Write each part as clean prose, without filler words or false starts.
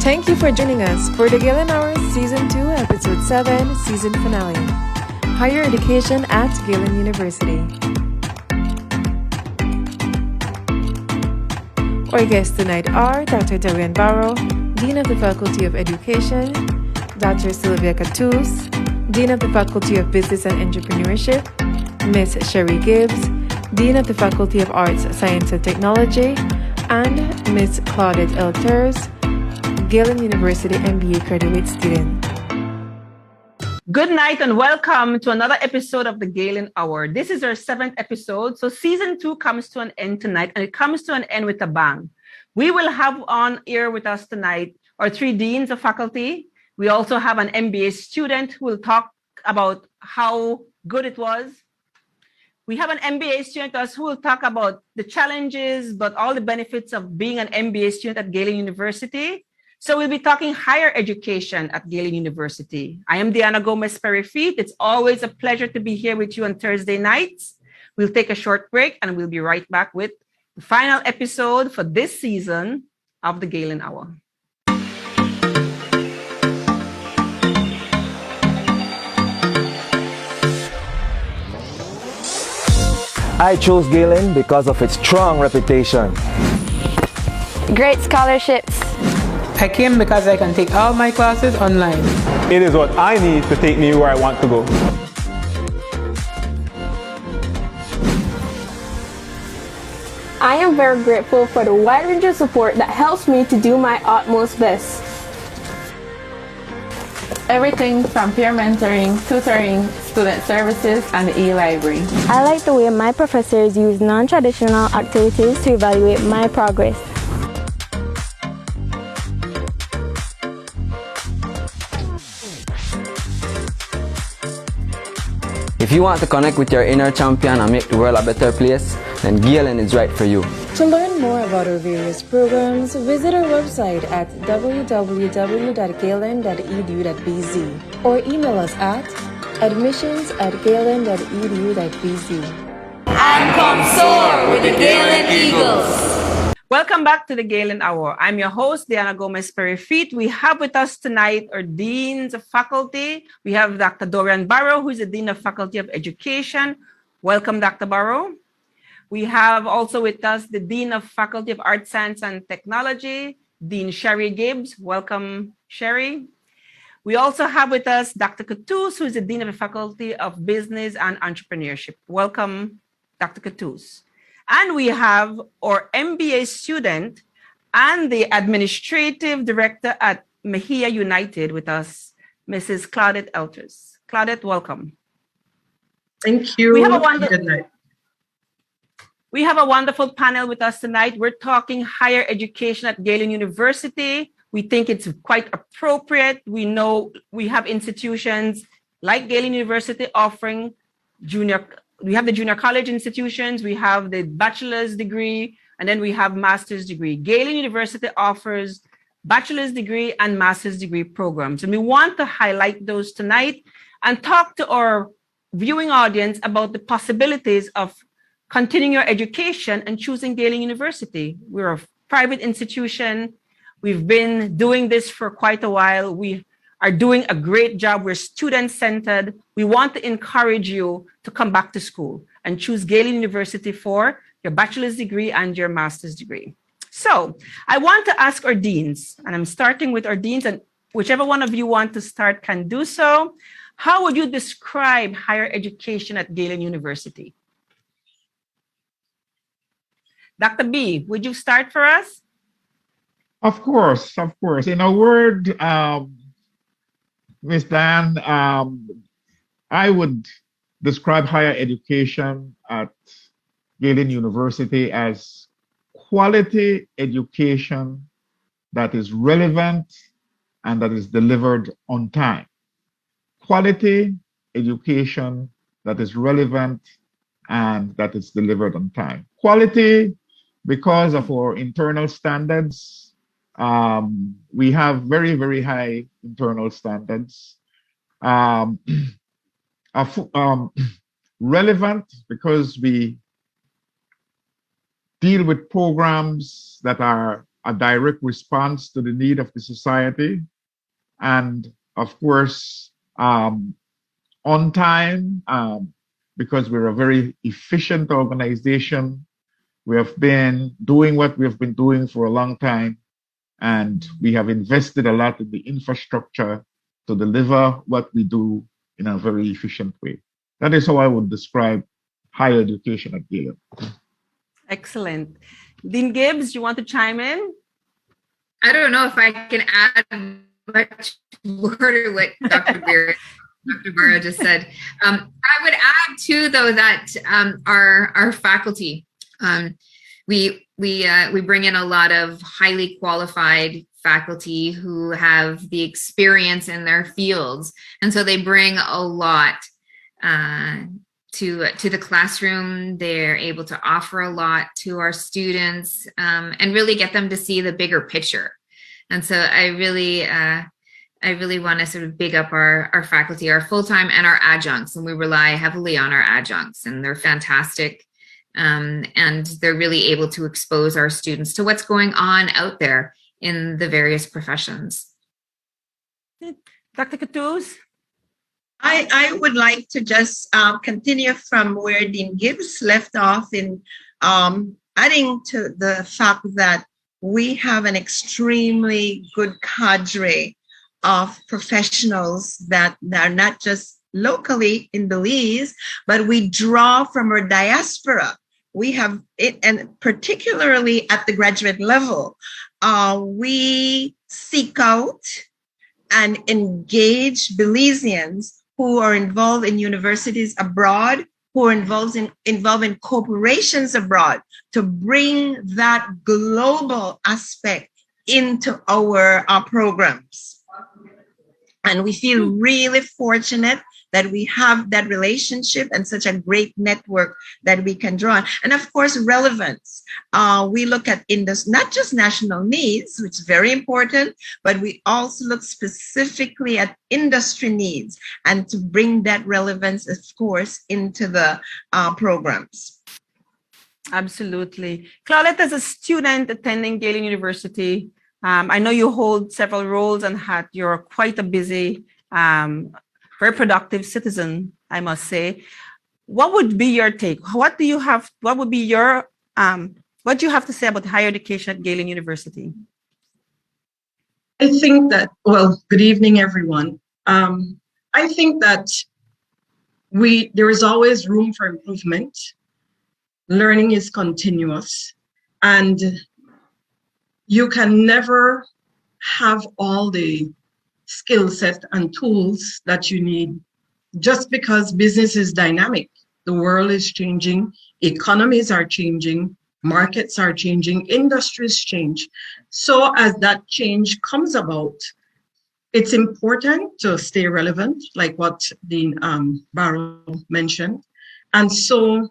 Thank you for joining us for the Galen Hour Season 2, Episode 7, Season Finale. Higher Education at Galen University. Our guests tonight are Dr. Dorian Barrow, Dean of the Faculty of Education, Dr. Sylvia Cattouse, Dean of the Faculty of Business and Entrepreneurship, Ms. Sherry Gibbs, Dean of the Faculty of Arts, Science and Technology, and Ms. Claudette Elters, Galen University MBA graduate student. Good night and welcome to another episode of the Galen Hour. This is our 7th episode. So season 2 comes to an end tonight, and it comes to an end with a bang. We will have on air with us tonight our 3 deans of faculty. We also have an MBA student who will talk about how good it was. We have an MBA student who will talk about the challenges, but all the benefits of being an MBA student at Galen University. So we'll be talking higher education at Galen University. I am Diana Gomez-Perifit. It's always a pleasure to be here with you on Thursday nights. We'll take a short break and we'll be right back with the final episode for this season of the Galen Hour. I chose Galen because of its strong reputation. Great scholarships. I came because I can take all my classes online. It is what I need to take me where I want to go. I am very grateful for the wide range of support that helps me to do my utmost best. Everything from peer mentoring, tutoring, student services, and the e-library. I like the way my professors use non-traditional activities to evaluate my progress. If you want to connect with your inner champion and make the world a better place, then Galen is right for you. To learn more about our various programs, visit our website at www.galen.edu.bz or email us at admissions@galen.edu.bz. And come soar with the Galen Eagles. Welcome back to the Galen Hour. I'm your host, Diana Gomez-Perifit. We have with us tonight our deans of faculty. We have Dr. Dorian Barrow, who is the Dean of Faculty of Education. Welcome, Dr. Barrow. We have also with us the Dean of Faculty of Arts, Science and Technology, Dean Sherry Gibbs. Welcome, Sherry. We also have with us Dr. Cattouse, who is the Dean of the Faculty of Business and Entrepreneurship. Welcome, Dr. Cattouse. And we have our MBA student and the Administrative Director at Mejia United with us, Mrs. Claudette Elters. Claudette, welcome. Thank you. Good night. We have a wonderful panel with us tonight. We're talking higher education at Galen University. We think it's quite appropriate. We know we have institutions like Galen University offering we have the junior college institutions, we have the bachelor's degree, and then we have master's degree. Galen University offers bachelor's degree and master's degree programs. And we want to highlight those tonight and talk to our viewing audience about the possibilities of continuing your education and choosing Galen University. We're a private institution. We've been doing this for quite a while. We are doing a great job. We're student-centered. We want to encourage you to come back to school and choose Galen University for your bachelor's degree and your master's degree. So I want to ask our deans, and I'm starting with our deans, and whichever one of you want to start can do so. How would you describe higher education at Galen University? Dr. B, would you start for us? Of course. In a word, Ms. Dan, I would describe higher education at Galen University as quality education that is relevant and that is delivered on time. Quality education that is relevant and that is delivered on time. Quality because of our internal standards. We have very, very high internal standards. Relevant because we deal with programs that are a direct response to the need of the society, and of course, on time, because we're a very efficient organization. We have been doing what we have been doing for a long time, and we have invested a lot in the infrastructure to deliver what we do in a very efficient way. That is how I would describe higher education at Galen. Excellent. Dean Gibbs, you want to chime in? I don't know if I can add much more to what Dr. Barrow just said. I would add too, though, that our faculty, we bring in a lot of highly qualified faculty who have the experience in their fields, and so they bring a lot to the classroom. They're able to offer a lot to our students and really get them to see the bigger picture. And so I really want to sort of big up our faculty, our full-time and our adjuncts, and we rely heavily on our adjuncts, and they're fantastic. And they're really able to expose our students to what's going on out there in the various professions. Dr. Cattouz? I would like to just continue from where Dean Gibbs left off in adding to the fact that we have an extremely good cadre of professionals that are not just locally in Belize, but we draw from our diaspora. We have it, and particularly at the graduate level, we seek out and engage Belizeans who are involved in universities abroad, who are involved in corporations abroad, to bring that global aspect into our programs. And we feel really fortunate that we have that relationship and such a great network that we can draw on. And of course, relevance. We look at not just national needs, which is very important, but we also look specifically at industry needs and to bring that relevance, of course, into the programs. Absolutely. Claudette, as a student attending Galen University, I know you hold several roles and you're quite a busy, very productive citizen, I must say. What would be your take? What do you have to say about higher education at Galen University? I think that, well, good evening, everyone. I think that there is always room for improvement. Learning is continuous, and you can never have all the skill set and tools that you need just because business is dynamic. The world is changing, economies are changing, markets are changing, industries change. So as that change comes about, it's important to stay relevant, like what Dean Barrow mentioned. And so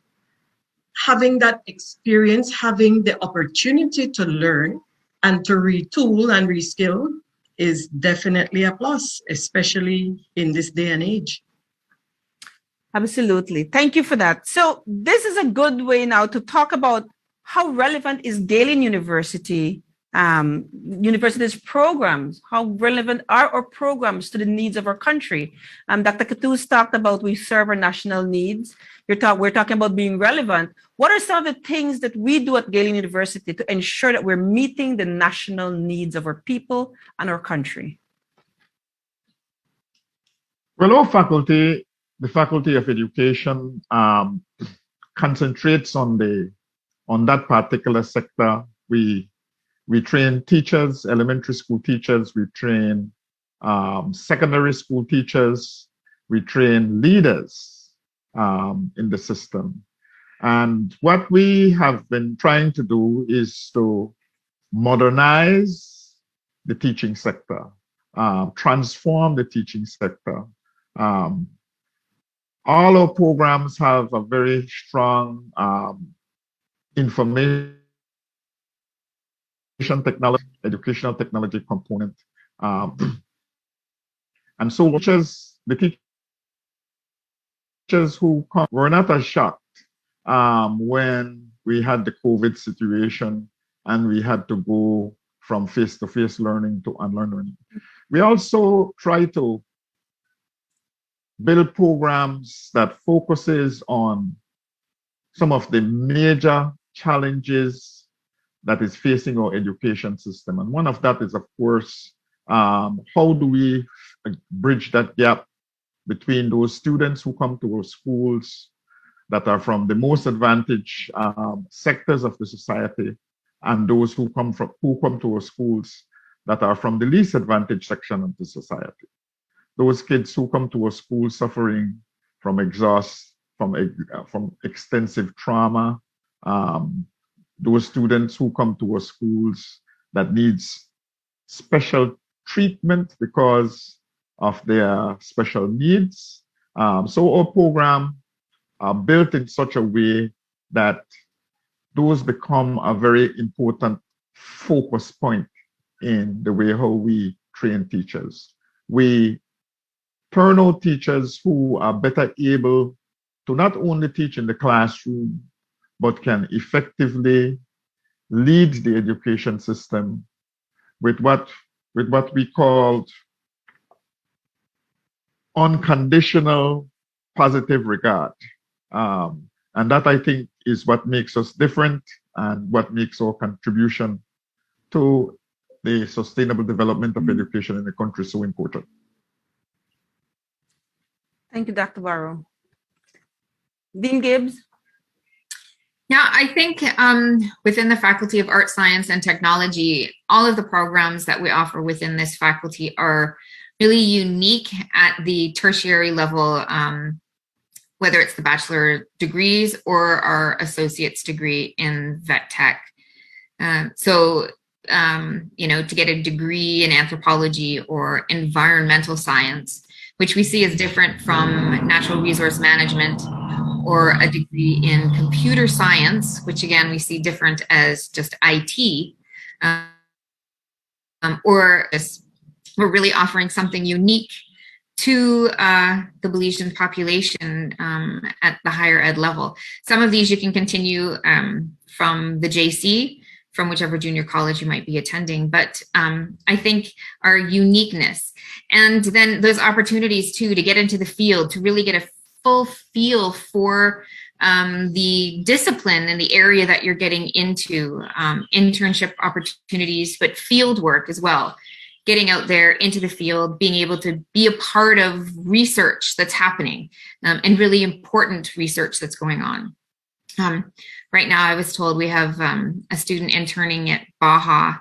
having that experience, having the opportunity to learn and to retool and reskill is definitely a plus, especially in this day and age. Absolutely. Thank you for that. So this is a good way now to talk about how relevant is Galen University's programs. How relevant are our programs to the needs of our country? Dr. Cattouz talked about we serve our national needs. We're talking about being relevant. What are some of the things that we do at Galen University to ensure that we're meeting the national needs of our people and our country? Well, our faculty, the Faculty of Education, concentrates on that particular sector. We train teachers, elementary school teachers. We train secondary school teachers. We train leaders in the system. And what we have been trying to do is to modernize the teaching sector, transform the teaching sector. All our programs have a very strong information technology, educational technology component. And so the teachers who come were not as shocked when we had the COVID situation and we had to go from face-to-face learning to online learning. We also try to build programs that focuses on some of the major challenges that is facing our education system. And one of that is, of course, how do we bridge that gap between those students who come to our schools that are from the most advantaged sectors of the society and those who come to our schools that are from the least advantaged section of the society. Those kids who come to our schools suffering from extensive trauma, those students who come to our schools that needs special treatment because of their special needs. So our program are built in such a way that those become a very important focus point in the way how we train teachers. We turn out teachers who are better able to not only teach in the classroom, but can effectively lead the education system with what we call unconditional positive regard. And that, I think, is what makes us different and what makes our contribution to the sustainable development of education in the country so important. Thank you, Dr. Barrow. Dean Gibbs? Yeah, I think within the Faculty of Art, Science, and Technology, all of the programs that we offer within this faculty are really unique at the tertiary level, whether it's the bachelor degrees or our associate's degree in vet tech. To get a degree in anthropology or environmental science, which we see as different from natural resource management, or a degree in computer science, which again, we see different as just IT, or we're really offering something unique to the Belizean population at the higher ed level. Some of these you can continue from the JC, from whichever junior college you might be attending, but I think our uniqueness, and then those opportunities too to get into the field, to really get a full feel for the discipline and the area that you're getting into, internship opportunities, but field work as well. Getting out there into the field, being able to be a part of research that's happening, and really important research that's going on. Right now, I was told we have a student interning at Baja,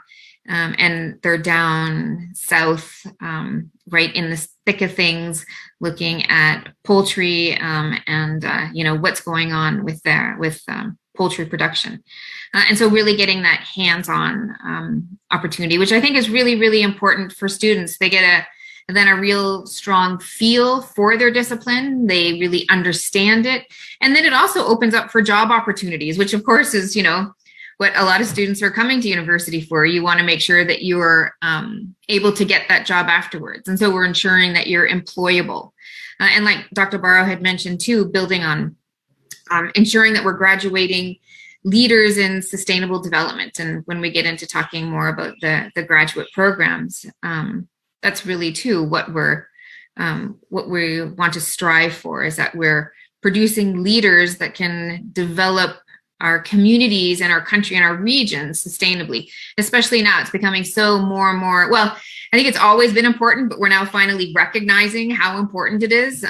and they're down south, right in the thick of things, looking at poultry and what's going on with poultry production. And so really getting that hands-on opportunity, which I think is really, really important for students. They get a real strong feel for their discipline. They really understand it. And then it also opens up for job opportunities, which of course is, what a lot of students are coming to university for. You want to make sure that you're able to get that job afterwards. And so we're ensuring that you're employable. And like Dr. Barrow had mentioned too, building on ensuring that we're graduating leaders in sustainable development. And when we get into talking more about the graduate programs, that's really too what we want to strive for, is that we're producing leaders that can develop our communities and our country and our regions sustainably. Especially now, it's becoming so more and more, well, I think it's always been important, but we're now finally recognizing how important it is,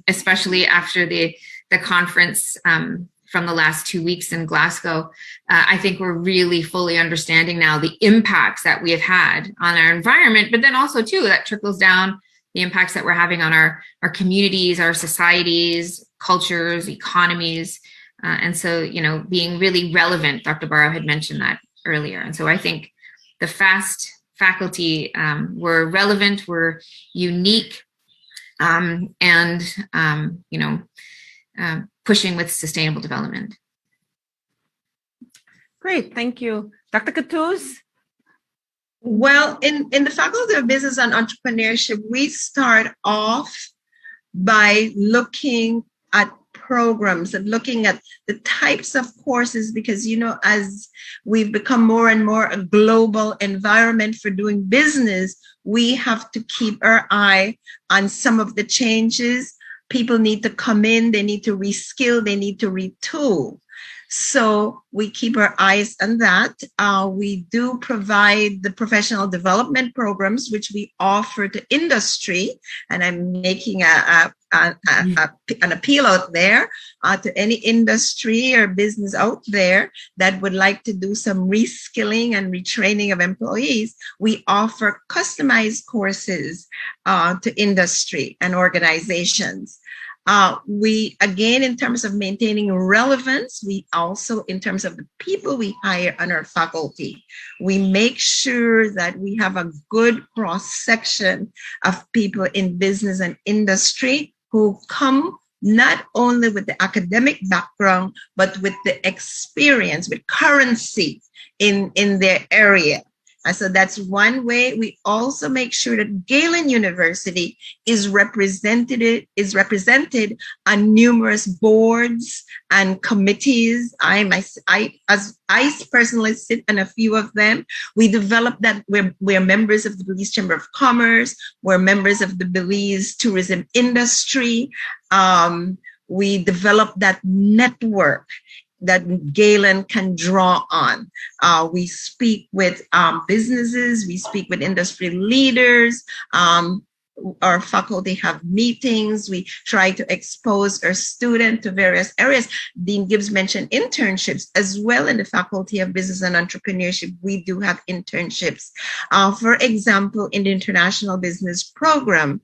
especially after the conference from the last 2 weeks in Glasgow. I think we're really fully understanding now the impacts that we have had on our environment, but then also too, that trickles down the impacts that we're having on our communities, our societies, cultures, economies. And so, being really relevant, Dr. Barrow had mentioned that earlier. And so I think the FAST faculty, we're relevant, we're unique, and, pushing with sustainable development. Great, thank you. Dr. Katuz? Well, in the Faculty of Business and Entrepreneurship, we start off by looking at programs and looking at the types of courses, because, you know, as we've become more and more a global environment for doing business, we have to keep our eye on some of the changes. People need to come in, they need to reskill, they need to retool. So we keep our eyes on that. We do provide the professional development programs, which we offer to industry. And I'm making an appeal out there to any industry or business out there that would like to do some reskilling and retraining of employees. We offer customized courses to industry and organizations. We, again, in terms of maintaining relevance, we also, in terms of the people we hire on our faculty, we make sure that we have a good cross-section of people in business and industry who come not only with the academic background, but with the experience, with currency in their area. And so that's one way. We also make sure that Galen University is represented on numerous boards and committees. I personally sit on a few of them. We developed that. We're members of the Belize Chamber of Commerce. We're members of the Belize tourism industry. We developed that network that Galen can draw on. We speak with businesses, we speak with industry leaders. Our faculty have meetings. We try to expose our students to various areas. Dean Gibbs mentioned internships as well in the Faculty of Business and Entrepreneurship. We do have internships. For example, in the International Business Program,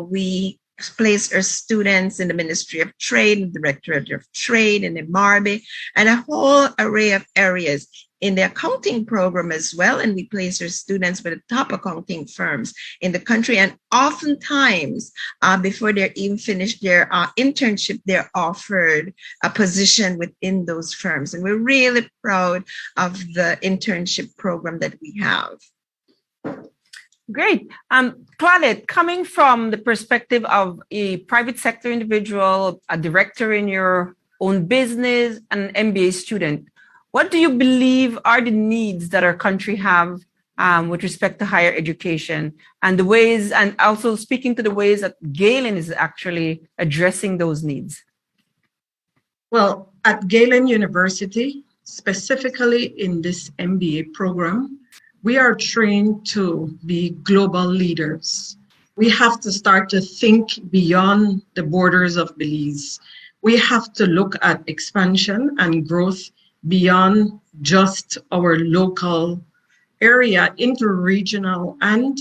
we place our students in the Ministry of Trade, the Directorate of Trade, and the MARBE, and a whole array of areas. In the accounting program as well, and we place our students with the top accounting firms in the country. And oftentimes, before they're even finished their internship, they're offered a position within those firms. And we're really proud of the internship program that we have. Great. Claudette, coming from the perspective of a private sector individual, a director in your own business, and an MBA student, what do you believe are the needs that our country have with respect to higher education, and the ways, and also speaking to the ways that Galen is actually addressing those needs? Well, at Galen University, specifically in this MBA program, we are trained to be global leaders. We have to start to think beyond the borders of Belize. We have to look at expansion and growth beyond just our local area, into regional and,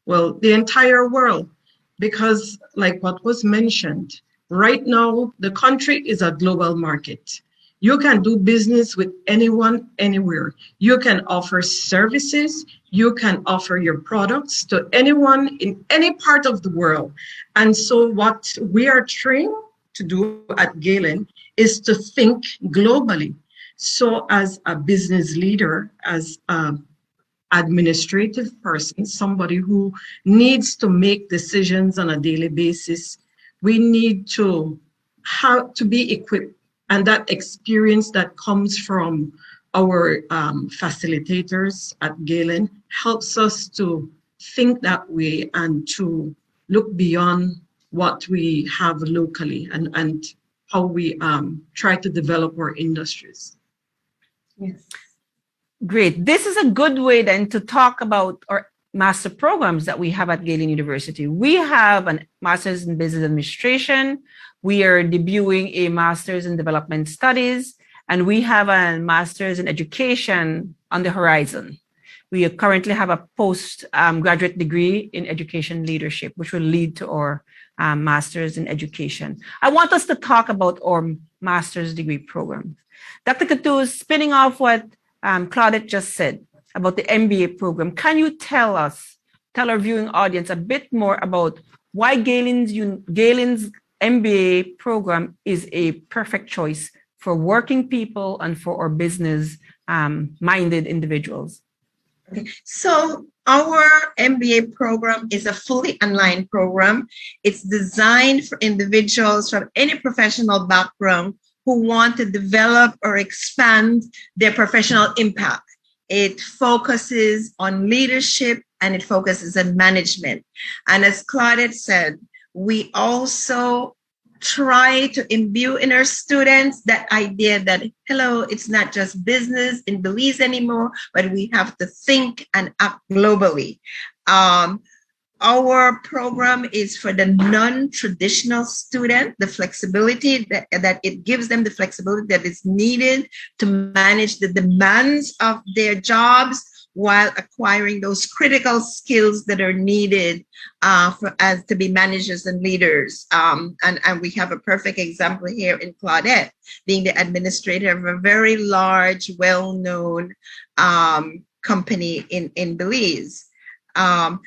well, the entire world. Because like what was mentioned, right now, the country is a global market. You can do business with anyone, anywhere. You can offer services. You can offer your products to anyone in any part of the world. And so what we are trained to do at Galen is to think globally. So as a business leader, as an administrative person, somebody who needs to make decisions on a daily basis, we need to have to be equipped. And that experience that comes from our facilitators at Galen helps us to think that way and to look beyond what we have locally and how we try to develop our industries. Yes. Great. This is a good way then to talk about our master programs that we have at Galen University. We have a master's in business administration. We are debuting a master's in development studies, and we have a master's in education on the horizon. We currently have a postgraduate degree in education leadership, which will lead to our master's in education. I want us to talk about our master's degree program. Dr. Katu, spinning off what Claudette just said about the MBA program, can you tell our viewing audience a bit more about why Galen's MBA program is a perfect choice for working people and for our business minded individuals? Okay. So our MBA program is a fully online program. It's designed for individuals from any professional background who want to develop or expand their professional impact. It focuses on leadership and it focuses on management. And as Claudette said, we also try to imbue in our students that idea that, hello, it's not just business in Belize anymore, but we have to think and act globally. Our program is for the non-traditional student, the flexibility that it gives them, the flexibility that is needed to manage the demands of their jobs while acquiring those critical skills that are needed as to be managers and leaders. And we have a perfect example here in Claudette, being the administrator of a very large, well-known company in Belize.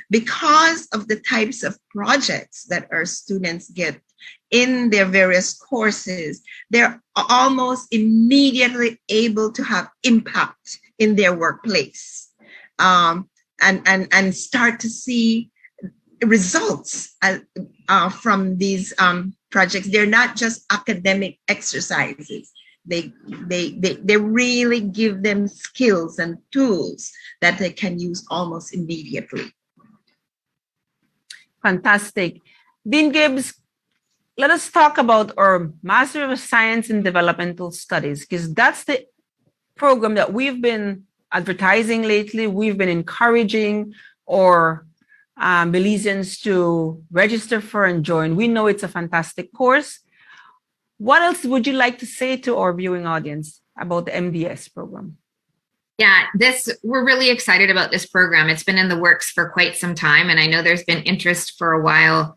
Because of the types of projects that our students get in their various courses, they're almost immediately able to have impact in their workplace. And start to see results from these projects. They're not just academic exercises. They really give them skills and tools that they can use almost immediately. Fantastic. Dean Gibbs, let us talk about our Master of Science in Developmental Studies, because that's the program that we've been advertising lately. We've been encouraging our Belizeans to register for and join. We know it's a fantastic course. What else would you like to say to our viewing audience about the MDS program? Yeah, we're really excited about this program. It's been in the works for quite some time, and I know there's been interest for a while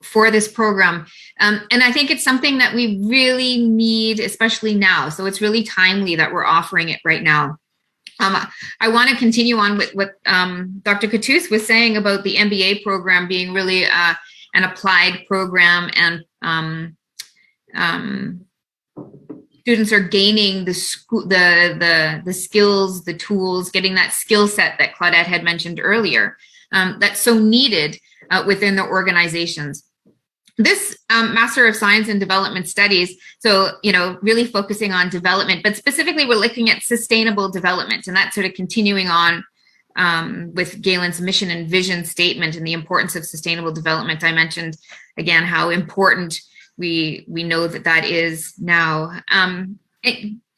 for this program. And I think it's something that we really need, especially now. So it's really timely that we're offering it right now. I want to continue on with what Dr. Cattouse was saying about the MBA program being really an applied program, and students are gaining the skills, the tools, getting that skill set that Claudette had mentioned earlier, that's so needed within the organizations. This Master of Science in Development Studies, so, really focusing on development, but specifically we're looking at sustainable development, and that's sort of continuing on with Galen's mission and vision statement and the importance of sustainable development. I mentioned, again, how important we know that is now.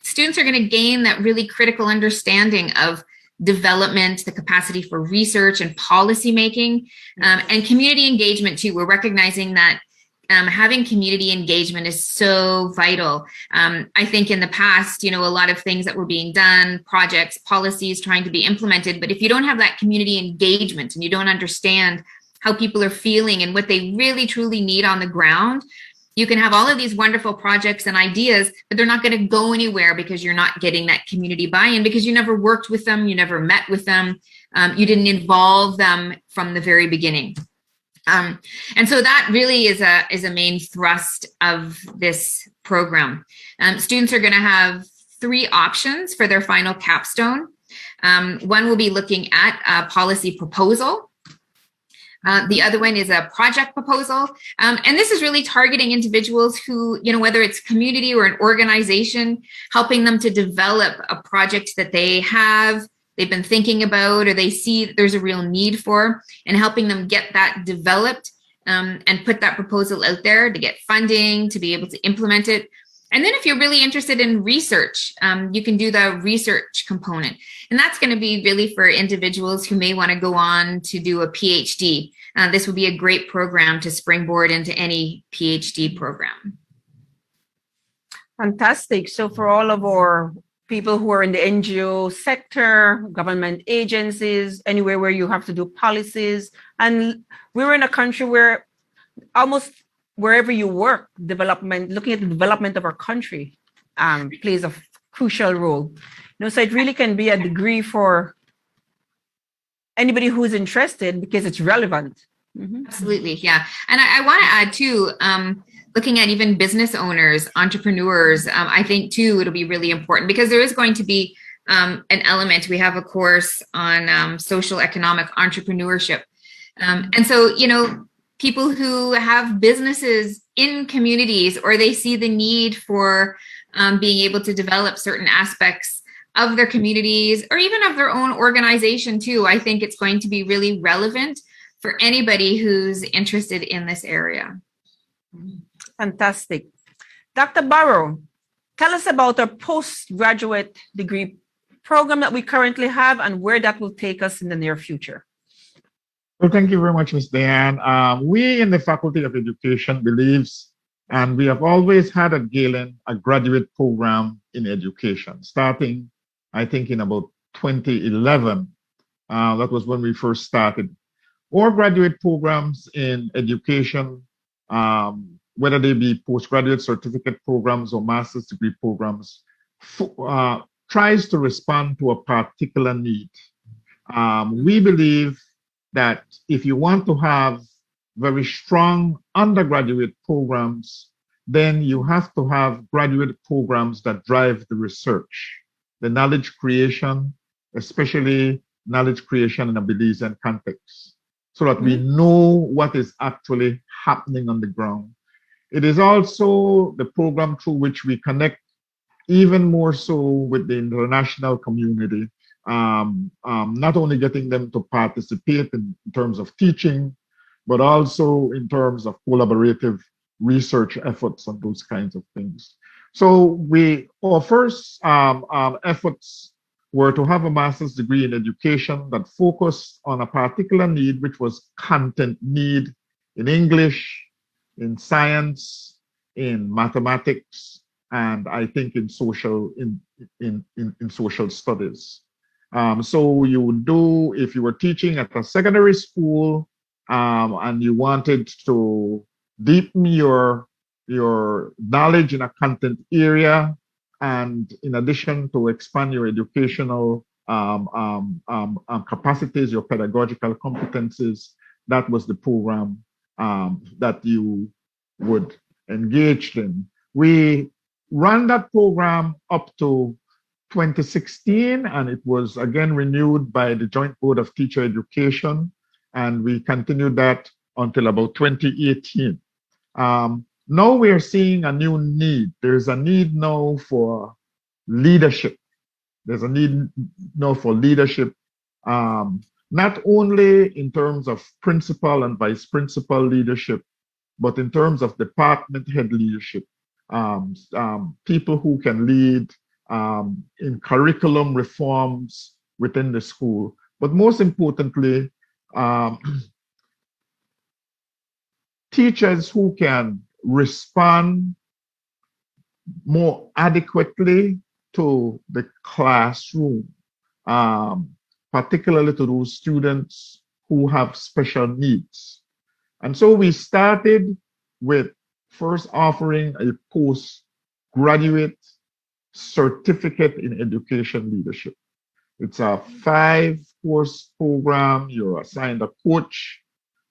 Students are going to gain that really critical understanding of development, the capacity for research and policy making, and community engagement too. We're recognizing that having community engagement is so vital. I think in the past, a lot of things that were being done, projects, policies trying to be implemented, but if you don't have that community engagement and you don't understand how people are feeling and what they really truly need on the ground, you can have all of these wonderful projects and ideas, but they're not going to go anywhere because you're not getting that community buy-in, because you never worked with them, you never met with them, you didn't involve them from the very beginning. And so that really is a main thrust of this program. Students are going to have 3 options for their final capstone. One will be looking at a policy proposal. The other one is a project proposal. And this is really targeting individuals who, whether it's community or an organization, helping them to develop a project that they've been thinking about, or they see there's a real need for, and helping them get that developed and put that proposal out there to get funding, to be able to implement it. And then if you're really interested in research, you can do the research component. And that's going to be really for individuals who may want to go on to do a PhD. This would be a great program to springboard into any PhD program. Fantastic. So for all of our people who are in the NGO sector, government agencies, anywhere where you have to do policies, and we're in a country where almost wherever you work, looking at the development of our country plays a crucial role. So it really can be a degree for anybody who's interested because it's relevant. Mm-hmm. Absolutely, yeah. And I want to add too, looking at even business owners, entrepreneurs, I think too, it'll be really important because there is going to be an element. We have a course on social economic entrepreneurship. And so, you know, people who have businesses in communities, or they see the need for being able to develop certain aspects of their communities or even of their own organization too, I think it's going to be really relevant for anybody who's interested in this area. Fantastic. Dr. Barrow, tell us about our postgraduate degree program that we currently have and where that will take us in the near future. Well, thank you very much, Ms. Diane. We in the Faculty of Education believes, and we have always had at Galen, a graduate program in education, starting, I think, in about 2011. That was when we first started. Or graduate programs in education, whether they be postgraduate certificate programs or master's degree programs, tries to respond to a particular need. We believe that if you want to have very strong undergraduate programs, then you have to have graduate programs that drive the research, the knowledge creation, especially knowledge creation in a Belizean context, so that we know what is actually happening on the ground. It is also the program through which we connect even more so with the international community, not only getting them to participate in terms of teaching, but also in terms of collaborative research efforts and those kinds of things. So our first efforts were to have a master's degree in education that focused on a particular need, which was content need in English, in science, in mathematics, and I think in social social studies. So you would do, if you were teaching at a secondary school and you wanted to deepen your knowledge in a content area, and in addition to expand your educational capacities, your pedagogical competencies, that was the program that you would engage in. We ran that program up to 2016, and it was again renewed by the Joint Board of Teacher Education, and we continued that until about 2018. Now we are seeing a new need. There's a need now for leadership. There's a need now for leadership, not only in terms of principal and vice principal leadership, but in terms of department head leadership. People who can lead in curriculum reforms within the school. But most importantly, teachers who can respond more adequately to the classroom, particularly to those students who have special needs. And so we started with first offering a postgraduate certificate in education leadership. It's a 5-course program. You're assigned a coach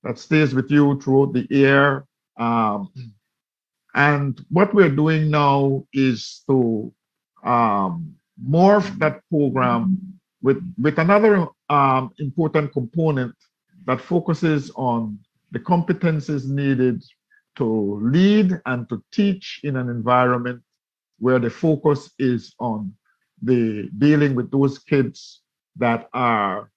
that stays with you throughout the year. And what we're doing now is to morph that program with another important component that focuses on the competencies needed to lead and to teach in an environment where the focus is on the dealing with those kids that are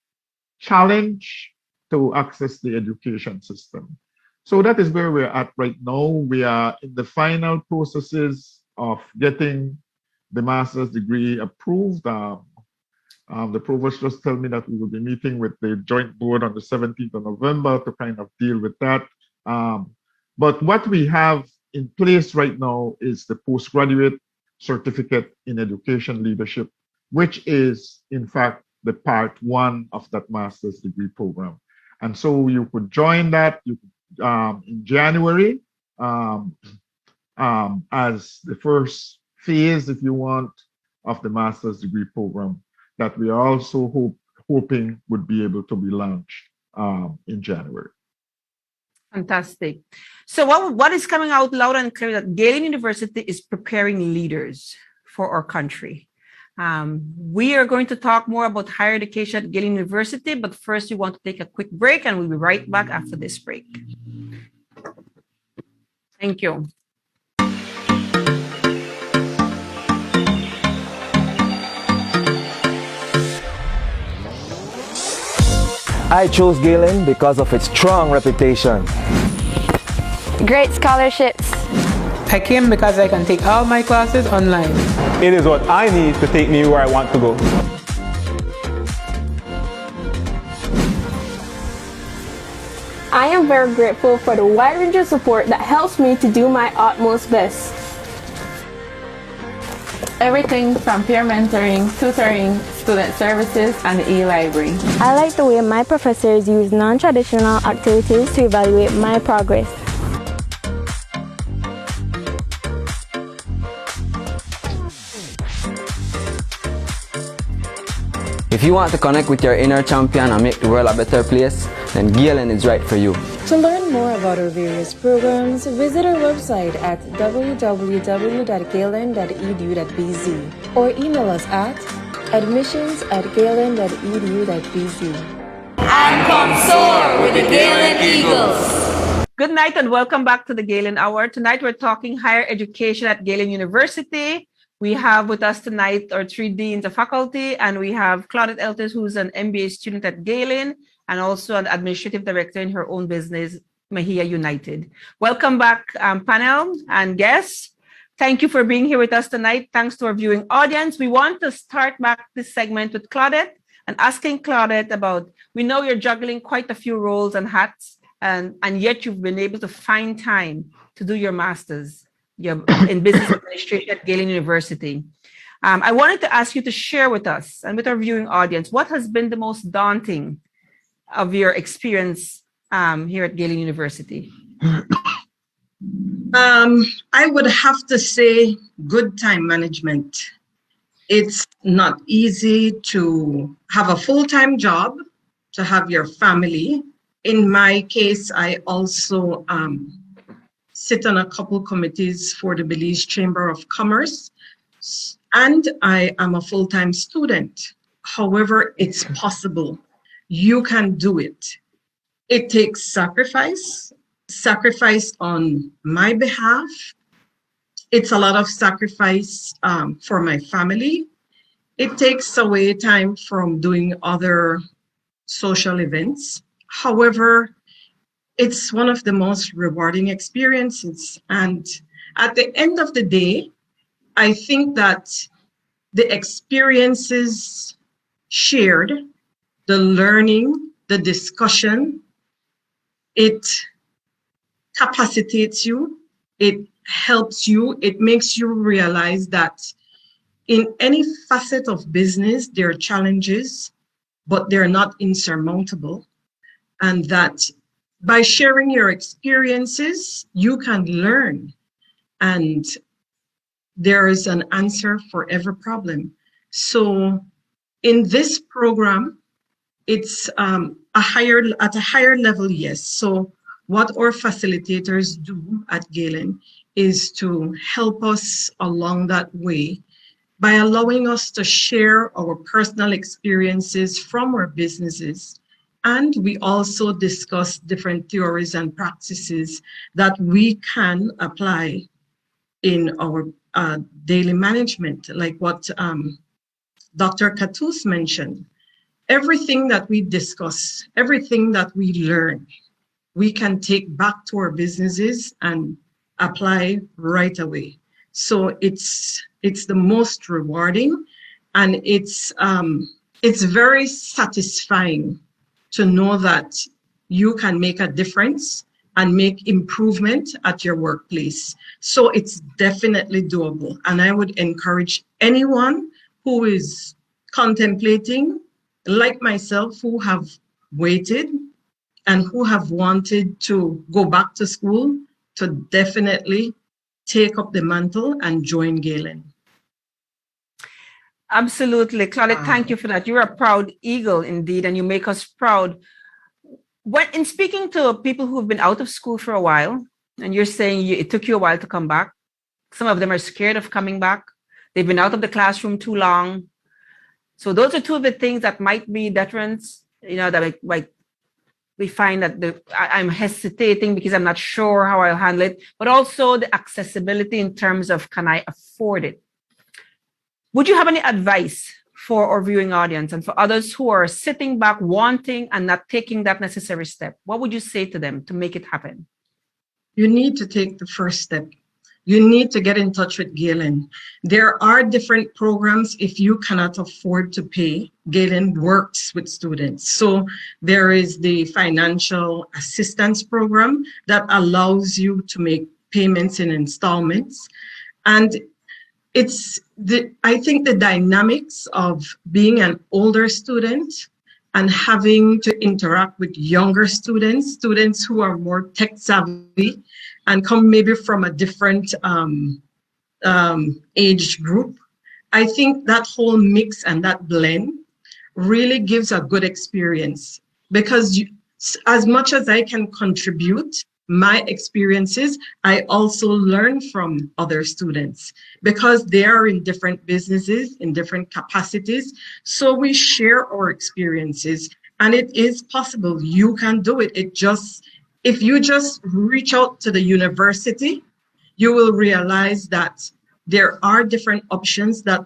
challenged to access the education system. So that is where we're at right now. We are in the final processes of getting the master's degree approved. The provost just told me that we will be meeting with the joint board on the 17th of November to kind of deal with that. But what we have in place right now is the postgraduate certificate in education leadership, which is in fact the part 1 of that master's degree program. And so you could join that in January as the first phase, if you want, of the master's degree program that we are also hoping would be able to be launched in January. Fantastic. So what is coming out loud and clear that Galen University is preparing leaders for our country. We are going to talk more about higher education at Galen University, but first we want to take a quick break and we'll be right back after this break. Thank you. I chose Galen because of its strong reputation. Great scholarships. I came because I can take all my classes online. It is what I need to take me where I want to go. I am very grateful for the wide range of support that helps me to do my utmost best. Everything from peer mentoring, tutoring, student services, and the e-library. I like the way my professors use non-traditional activities to evaluate my progress. If you want to connect with your inner champion and make the world a better place, then Galen is right for you. To learn more about our various programs, visit our website at www.galen.edu.bz or email us at admissions@galen.edu.bz. And come soar with the Galen Eagles. Good night and welcome back to the Galen Hour. Tonight we're talking higher education at Galen University. We have with us tonight our 3 deans of faculty, and we have Claudette Eltis, who's an MBA student at Galen and also an administrative director in her own business, Mahia United. Welcome back, panel and guests. Thank you for being here with us tonight. Thanks to our viewing audience. We want to start back this segment with Claudette and asking Claudette about, we know you're juggling quite a few roles and hats, and yet you've been able to find time to do your master's in business administration at Galen University. I wanted to ask you to share with us and with our viewing audience, what has been the most daunting of your experience here at Galen University? I would have to say good time management. It's not easy to have a full-time job, to have your family. In my case, I also sit on a couple committees for the Belize Chamber of Commerce, and I am a full-time student. However, it's possible. You can do it. It takes sacrifice on my behalf. It's a lot of sacrifice for my family. It takes away time from doing other social events. However, it's one of the most rewarding experiences. And at the end of the day, I think that the experiences shared, the learning, the discussion, it capacitates you, it helps you, it makes you realize that in any facet of business, there are challenges, but they're not insurmountable. And that by sharing your experiences, you can learn, and there is an answer for every problem. So in this program, it's at a higher level, yes. So what our facilitators do at Galen is to help us along that way by allowing us to share our personal experiences from our businesses. And we also discuss different theories and practices that we can apply in our daily management, like what Dr. Katus mentioned. Everything that we discuss, everything that we learn, we can take back to our businesses and apply right away. So it's the most rewarding, and it's very satisfying to know that you can make a difference and make improvement at your workplace. So it's definitely doable. And I would encourage anyone who is contemplating, like myself, who have waited and who have wanted to go back to school, to definitely take up the mantle and join Galen. Absolutely. Claudette, thank you for that. You're a proud eagle indeed, and you make us proud. When in speaking to people who've been out of school for a while, and you're saying it took you a while to come back, some of them are scared of coming back. They've been out of the classroom too long. So those are two of the things that might be deterrents, that like we find that I'm hesitating because I'm not sure how I'll handle it, but also the accessibility in terms of, can I afford it? Would you have any advice for our viewing audience and for others who are sitting back wanting and not taking that necessary step? What would you say to them to make it happen? You need to take the first step. You need to get in touch with Galen. There are different programs if you cannot afford to pay. Galen works with students. So there is the financial assistance program that allows you to make payments in installments. And I think the dynamics of being an older student and having to interact with younger students who are more tech savvy and come maybe from a different age group. I think that whole mix and that blend really gives a good experience, because as much as I can contribute my experiences, I also learn from other students because they are in different businesses, in different capacities. So we share our experiences, and it is possible. You can do it. If you just reach out to the university, you will realize that there are different options that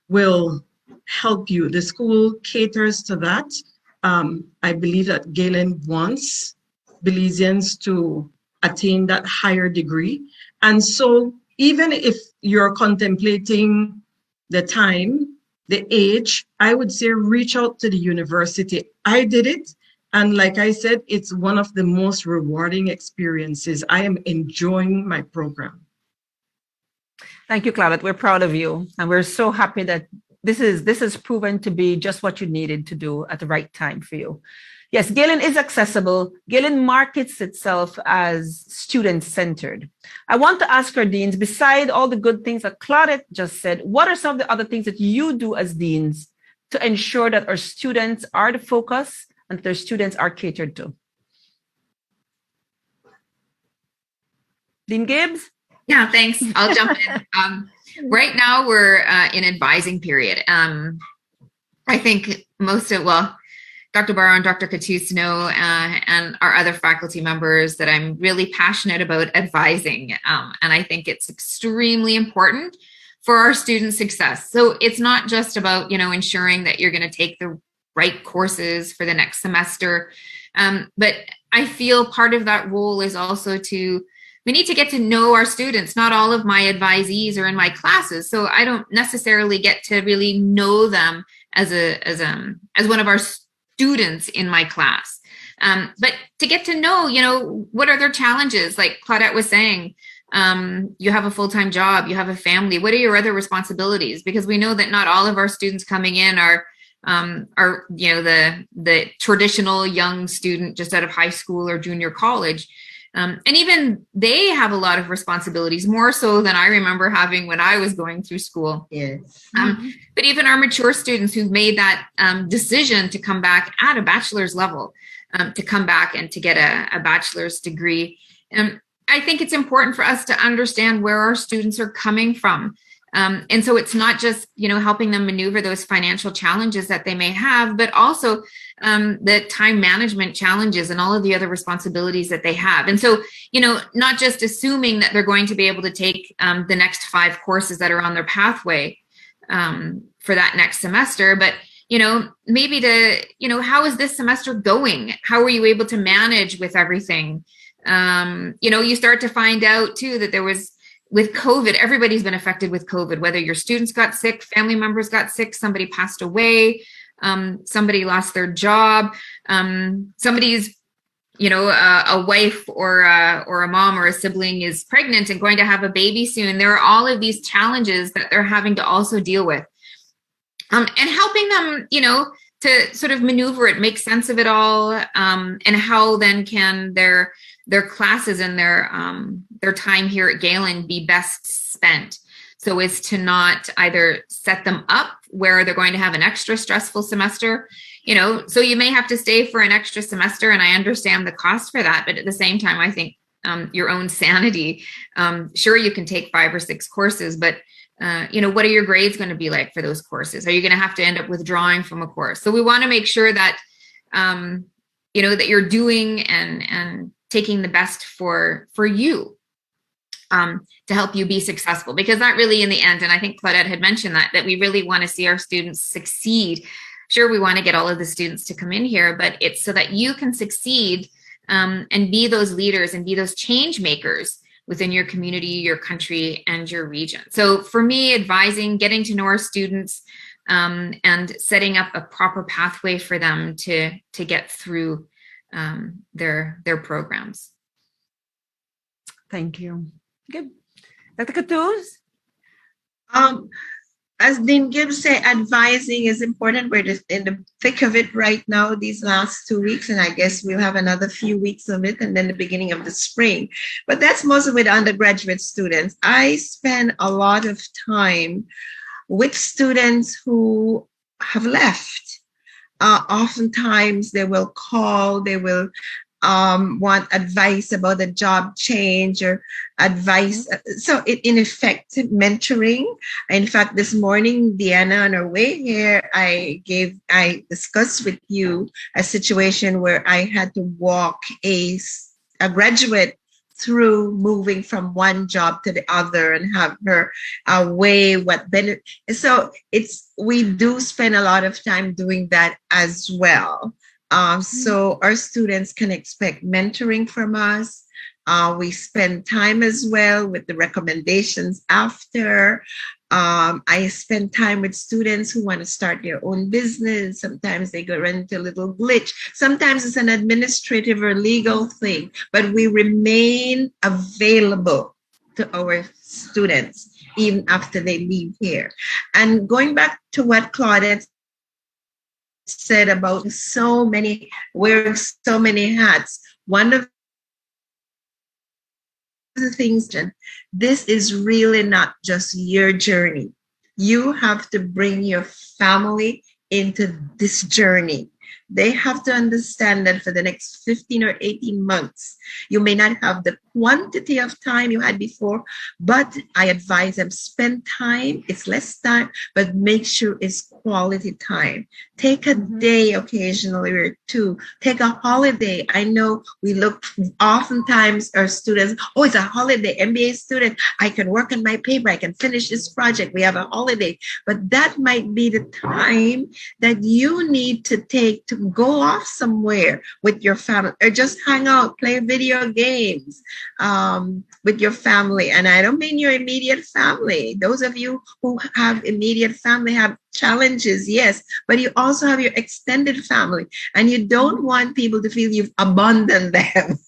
will help you. The school caters to that. I believe that Galen wants Belizeans to attain that higher degree. And so even if you're contemplating the time, the age, I would say reach out to the university. I did it. And like I said, it's one of the most rewarding experiences. I am enjoying my program. Thank you, Claudette. We're proud of you. And we're so happy that this is proven to be just what you needed to do at the right time for you. Yes, Galen is accessible. Galen markets itself as student-centered. I want to ask our deans, beside all the good things that Claudette just said, what are some of the other things that you do as deans to ensure that our students are the focus and that their students are catered to? Dean Gibbs? Yeah, thanks. I'll jump in. Right now we're in advising period. I think Dr. Barrow and Dr. Cattouse know, and our other faculty members, that I'm really passionate about advising. And I think it's extremely important for our student success. So it's not just about, ensuring that you're going to take the right courses for the next semester. But I feel part of that role is also we need to get to know our students. Not all of my advisees are in my classes, so I don't necessarily get to really know them as one of our students in my class. But to get to know, what are their challenges? Like Claudette was saying, you have a full-time job, you have a family. What are your other responsibilities? Because we know that not all of our students coming in are the traditional young student just out of high school or junior college. And even they have a lot of responsibilities, more so than I remember having when I was going through school. Yes. But even our mature students who've made that decision to come back at a bachelor's level, to come back and to get a bachelor's degree. I think it's important for us to understand where our students are coming from. And so it's not just, helping them maneuver those financial challenges that they may have, but also the time management challenges and all of the other responsibilities that they have. And so, not just assuming that they're going to be able to take the next 5 courses that are on their pathway for that next semester, but, maybe how is this semester going? How are you able to manage with everything? You start to find out too that with COVID, everybody's been affected with COVID, whether your students got sick, family members got sick, somebody passed away, somebody lost their job, somebody's, a wife or a mom or a sibling is pregnant and going to have a baby soon. There are all of these challenges that they're having to also deal with. And helping them, to sort of maneuver it, make sense of it all, and how then can their classes and their time here at Galen be best spent, so as to not either set them up where they're going to have an extra stressful semester, so you may have to stay for an extra semester, and I understand the cost for that, but at the same time, I think your own sanity, sure, you can take 5 or 6 courses, but what are your grades going to be like for those courses? Are you going to have to end up withdrawing from a course? So we want to make sure that, that you're doing and taking the best for you, to help you be successful, because that really in the end, and I think Claudette had mentioned that we really want to see our students succeed. Sure, we want to get all of the students to come in here, but it's so that you can succeed, and be those leaders and be those change makers within your community, your country, and your region. So for me, advising, getting to know our students, and setting up a proper pathway for them to get through their programs. Thank you. Good. Dr. Catuz? As Dean Gibbs said, advising is important. We're just in the thick of it right now, these last 2 weeks, and I guess we'll have another few weeks of it, and then the beginning of the spring. But that's mostly with undergraduate students. I spend a lot of time with students who have left. Oftentimes they will call, they will want advice about a job change or advice. So in effect, mentoring. In fact, this morning, Deanna, on her way here, I discussed with you a situation where I had to walk a graduate through moving from one job to the other and have her weigh what benefit. So we do spend a lot of time doing that as well. So our students can expect mentoring from us. We spend time as well with the recommendations after. I spend time with students who want to start their own business. Sometimes they go run into a little glitch. Sometimes it's an administrative or legal thing, but we remain available to our students even after they leave here. And going back to what Claudette said about wearing so many hats, one of the things, this is really not just your journey. You have to bring your family into this journey. They have to understand that for the next 15 or 18 months, you may not have the quantity of time you had before, but I advise them spend time. It's less time, but make sure it's quality time. Take a day occasionally or two. Take a holiday. I know we look, oftentimes our students, oh, it's a holiday, MBA student. I can work on my paper. I can finish this project. We have a holiday. But that might be the time that you need to take to go off somewhere with your family or just hang out, play video games with your family. And I don't mean your immediate family. Those of you who have immediate family have challenges, yes, but you also have your extended family and you don't want people to feel you've abandoned them.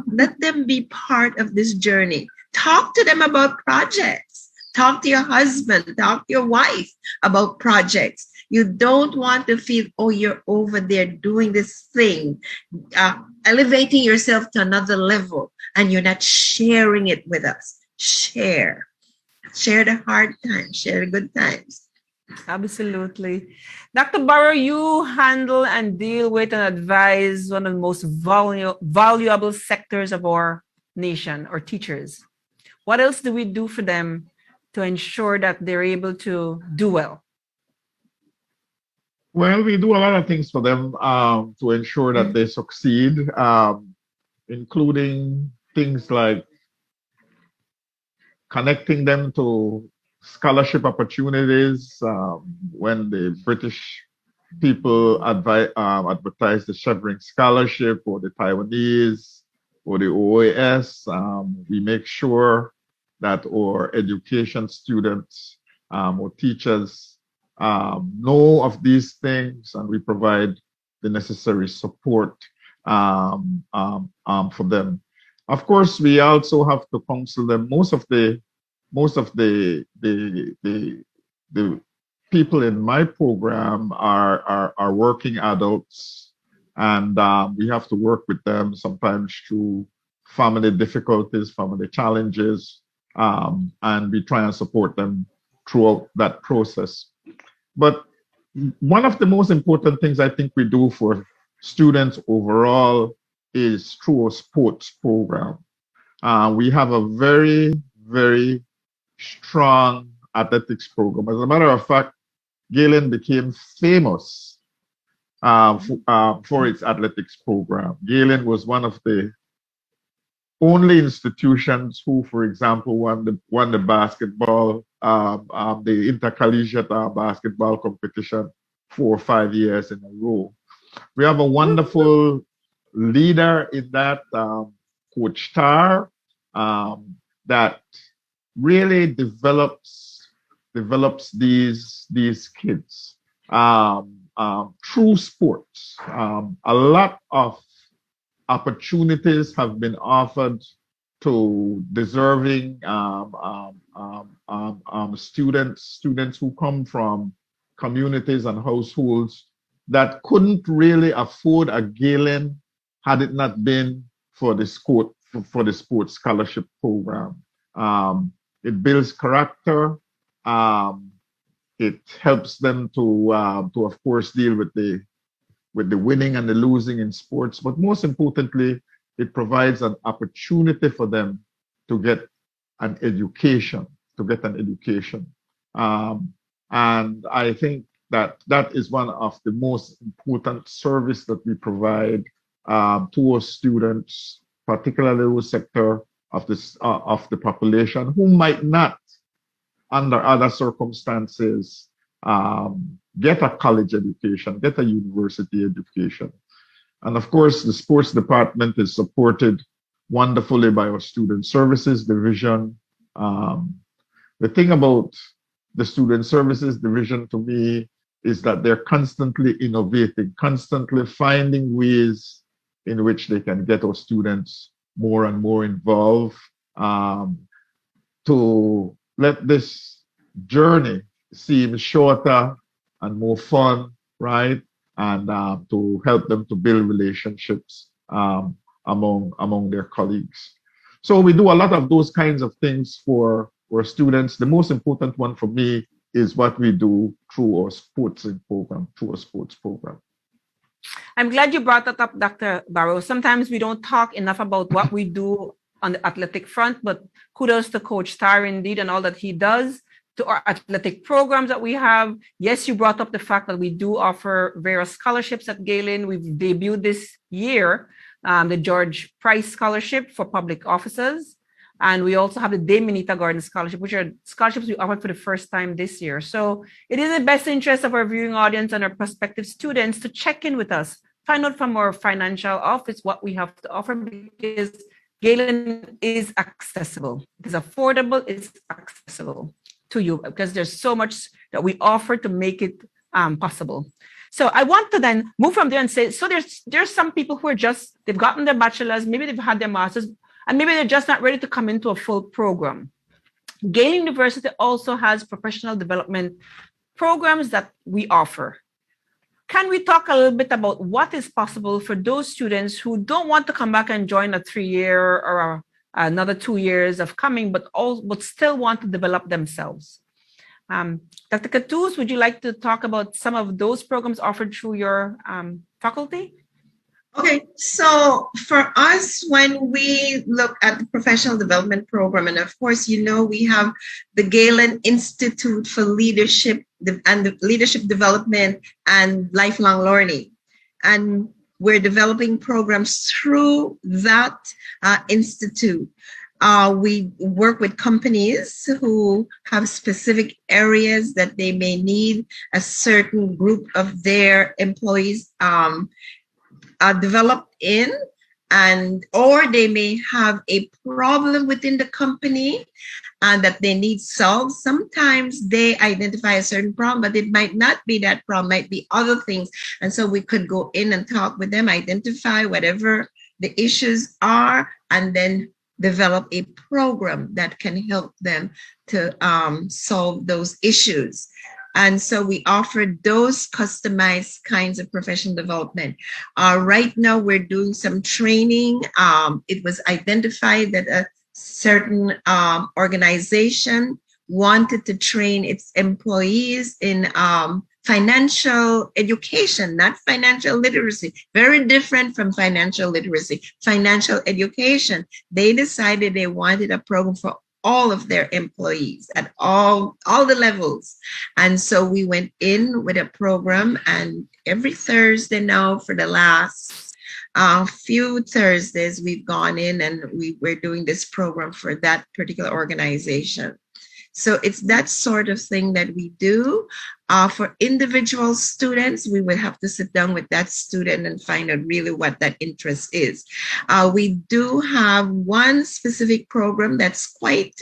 Let them be part of this journey. Talk to them about projects. Talk to your husband, talk to your wife about projects. You don't want to feel, oh, you're over there doing this thing, elevating yourself to another level, and you're not sharing it with us. Share the hard times, share the good times. Absolutely. Dr. Barrow, you handle and deal with and advise one of the most valuable sectors of our nation, or teachers. What else do we do for them to ensure that they're able to do well? Well, we do a lot of things for them to ensure that they succeed, including things like connecting them to scholarship opportunities. When the British people advertise the Chevron Scholarship or the Taiwanese or the OAS, we make sure that our education students or teachers know of these things, and we provide the necessary support for them. Of course, we also have to counsel them. Most of the people in my program are working adults, and we have to work with them sometimes through family difficulties, family challenges, and we try and support them throughout that process. But one of the most important things I think we do for students overall is through a sports program. We have a very, very strong athletics program. As a matter of fact, Galen became famous for its athletics program. Galen was one of the only institutions who, for example, won the basketball, the intercollegiate basketball competition 4 or 5 years in a row. We have a wonderful leader in that, Coach Tar, that really develops these kids through sports. A lot of opportunities have been offered to deserving students who come from communities and households that couldn't really afford a Galen had it not been for the sports scholarship program. It builds character. It helps them to of course deal with the winning and the losing in sports, but most importantly, it provides an opportunity for them to get an education. And I think that is one of the most important service that we provide to our students, particularly those sector of the population who might not, under other circumstances, get a college education, get a university education. And of course, the sports department is supported wonderfully by our student services division. The thing about the student services division to me is that they're constantly innovating, constantly finding ways in which they can get our students more and more involved, to let this journey seem shorter and more fun, right? And to help them to build relationships among their colleagues. So we do a lot of those kinds of things for our students. The most important one for me is what we do through our sports program. I'm glad you brought that up, Dr. Barrow. Sometimes we don't talk enough about what we do on the athletic front, but kudos to Coach Tar indeed and all that he does to our athletic programs that we have. Yes, you brought up the fact that we do offer various scholarships at Galen. We've debuted this year the George Price Scholarship for public officers. And we also have the Dame Minita Gordon Scholarship, which are scholarships we offered for the first time this year. So it is in the best interest of our viewing audience and our prospective students to check in with us, find out from our financial office what we have to offer, because Galen is accessible. It is affordable, it's accessible to you, because there's so much that we offer to make it possible. So I want to then move from there and say, so there's some people who are they've gotten their bachelor's, maybe they've had their master's, and maybe they're just not ready to come into a full program. Galen University also has professional development programs that we offer. Can we talk a little bit about what is possible for those students who don't want to come back and join a 3-year or another 2 years of coming, but still want to develop themselves? Dr. Cattouse, would you like to talk about some of those programs offered through your faculty? Okay, so for us, when we look at the professional development program, and of course, we have the Galen Institute for Leadership and Leadership Development and Lifelong Learning. And we're developing programs through that institute. We work with companies who have specific areas that they may need a certain group of their employees developed in, or they may have a problem within the company that they need solved. Sometimes they identify a certain problem, but it might not be that problem, might be other things. And so we could go in and talk with them, identify whatever the issues are, and then develop a program that can help them to solve those issues. And so we offer those customized kinds of professional development. Right now, we're doing some training. It was identified that a certain organization wanted to train its employees in financial education, not financial literacy. Very different from financial literacy. Financial education. They decided they wanted a program for all of their employees at all the levels. And so we went in with a program, and every Thursday now for the last few Thursdays, we've gone in and we're doing this program for that particular organization. So it's that sort of thing that we do. For individual students, we would have to sit down with that student and find out really what that interest is. We do have one specific program that's quite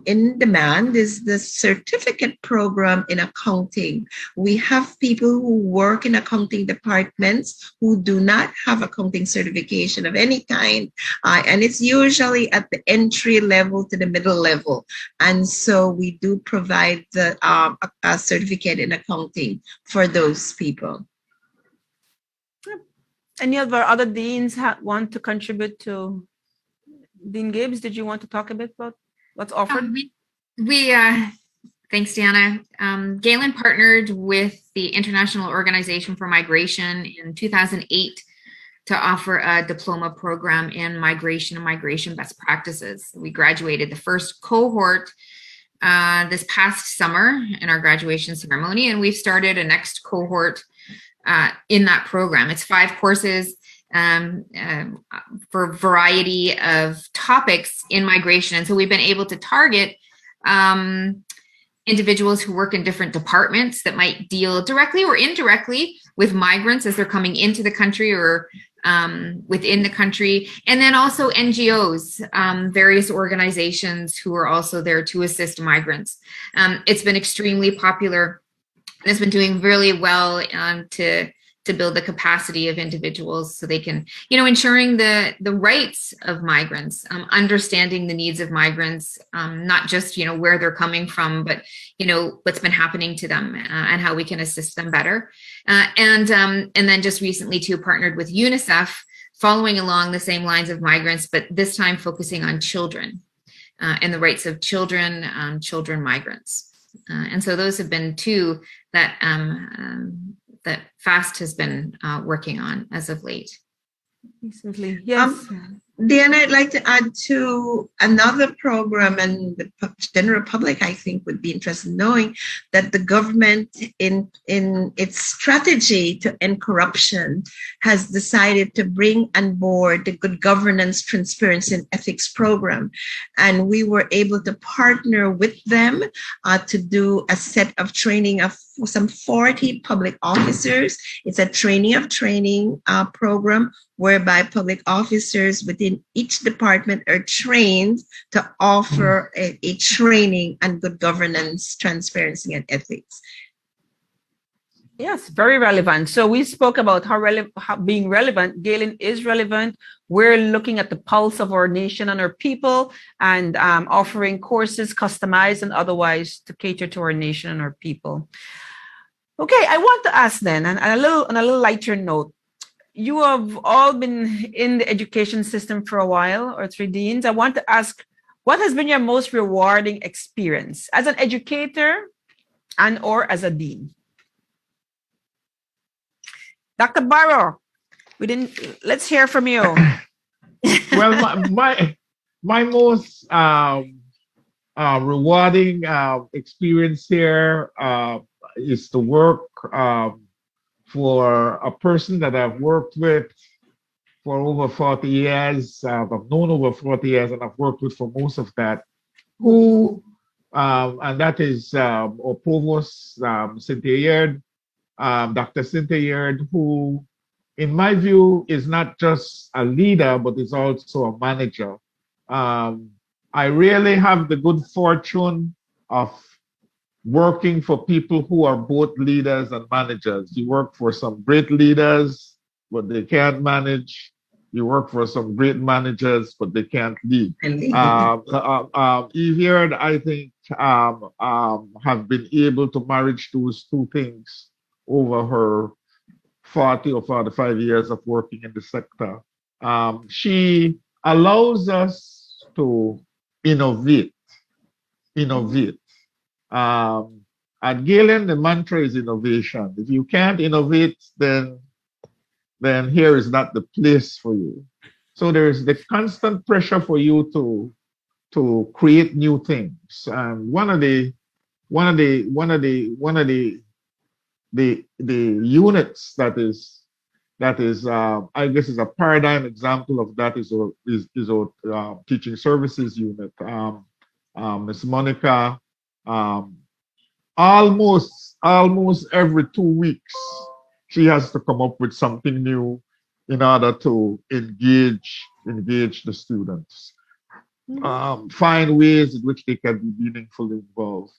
in demand, is the certificate program in accounting. We have people who work in accounting departments who do not have accounting certification of any kind, and it's usually at the entry level to the middle level. And so we do provide the a certificate in accounting for those people. Any of our other deans want to contribute to? Dean Gibbs, did you want to talk a bit about what's offered? Thanks, Deanna. Galen partnered with the International Organization for Migration in 2008 to offer a diploma program in migration and migration best practices. We graduated the first cohort this past summer in our graduation ceremony, and we've started a next cohort in that program. It's 5 courses for a variety of topics in migration. And so we've been able to target individuals who work in different departments that might deal directly or indirectly with migrants as they're coming into the country or within the country. And then also NGOs, various organizations who are also there to assist migrants. It's been extremely popular. It's been doing really well to build the capacity of individuals so they can, ensuring the rights of migrants, understanding the needs of migrants, not just, where they're coming from, but, what's been happening to them and how we can assist them better. And then just recently too partnered with UNICEF, following along the same lines of migrants, but this time focusing on children and the rights of children, children migrants. And so those have been 2 that that FAST has been working on as of late. Recently, yes. Deanna, I'd like to add to another program, and the general public, I think, would be interested in knowing that the government, in its strategy to end corruption, has decided to bring on board the Good Governance, Transparency, and Ethics program. And we were able to partner with them to do a set of training of some 40 public officers. It's a training program whereby public officers within each department are trained to offer a training on good governance, transparency, and ethics. Yes, very relevant. So we spoke about how being relevant. Galen is relevant. We're looking at the pulse of our nation and our people, and offering courses customized and otherwise to cater to our nation and our people. Okay, I want to ask then, and on a little lighter note, you have all been in the education system for a while, or 3 deans. I want to ask, what has been your most rewarding experience as an educator and or as a dean? Dr. Barrow, let's hear from you. Well, my most rewarding experience here is to work for a person that I've worked with for over 40 years. I've known over 40 years, and I've worked with for most of that, and that is our provost, Cynthia Yard, Dr. Cynthia Yard, who, in my view, is not just a leader, but is also a manager. I really have the good fortune of working for people who are both leaders and managers. You work for some great leaders, but they can't manage. You work for some great managers, but they can't lead. Eviard, I think, have been able to marriage those 2 things over her 40 or 45 years of working in the sector. She allows us to innovate. At Galen, the mantra is innovation. If you can't innovate, then here is not the place for you. So there is the constant pressure for you to to create new things. And one of the units that is I guess is a paradigm example of that is our teaching services unit. Miss Monica, almost every 2 weeks, she has to come up with something new in order to engage the students. Find ways in which they can be meaningfully involved.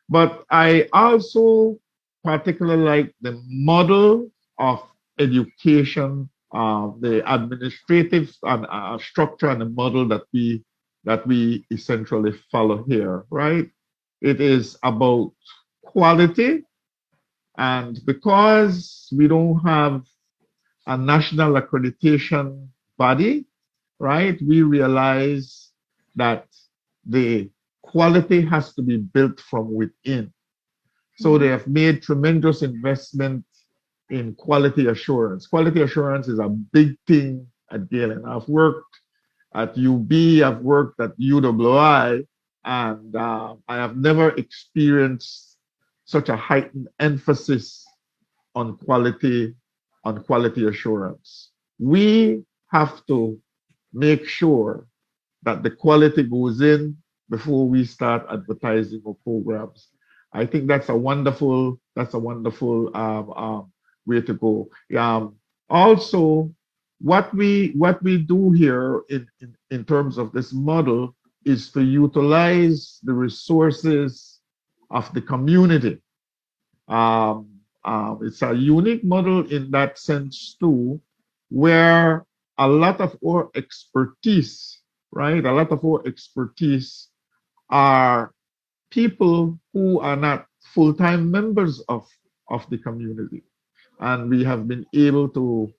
But I also particularly like the model of education, the administrative structure and the model that we essentially follow here, right? It is about quality, and because we don't have a national accreditation body, right? We realize that the quality has to be built from within. So they have made tremendous investment in quality assurance. Quality assurance is a big thing at Galen. I've worked at UB, I've worked at UWI, and I have never experienced such a heightened emphasis on quality assurance. We have to make sure that the quality goes in before we start advertising our programs. I think that's a wonderful way to go. Also, what we do here in terms of this model is to utilize the resources of the community. It's a unique model in that sense too, where a lot of our expertise, right? A lot of our expertise are people who are not full-time members of the community. And we have been able to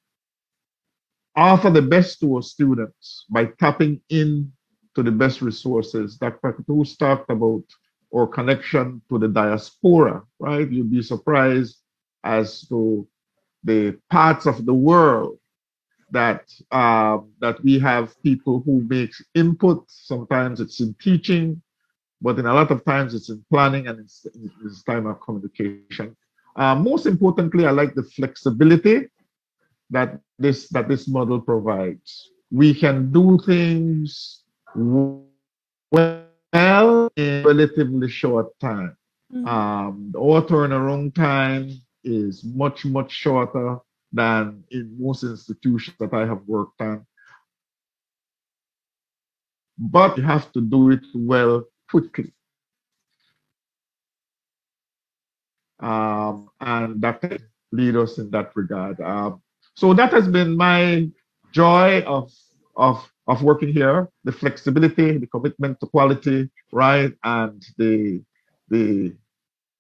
offer the best to our students by tapping in to the best resources. Dr. Katus talked about our connection to the diaspora, right? You'd be surprised as to the parts of the world that we have people who make input. Sometimes it's in teaching, but in a lot of times it's in planning and it's time of communication. Most importantly, I like the flexibility that this model provides. We can do things well in relatively short time. Our turnaround time is much shorter than in most institutions that I have worked on. But you have to do it well quickly. And that can lead us in that regard. So that has been my joy of working here: the flexibility, the commitment to quality, right, and the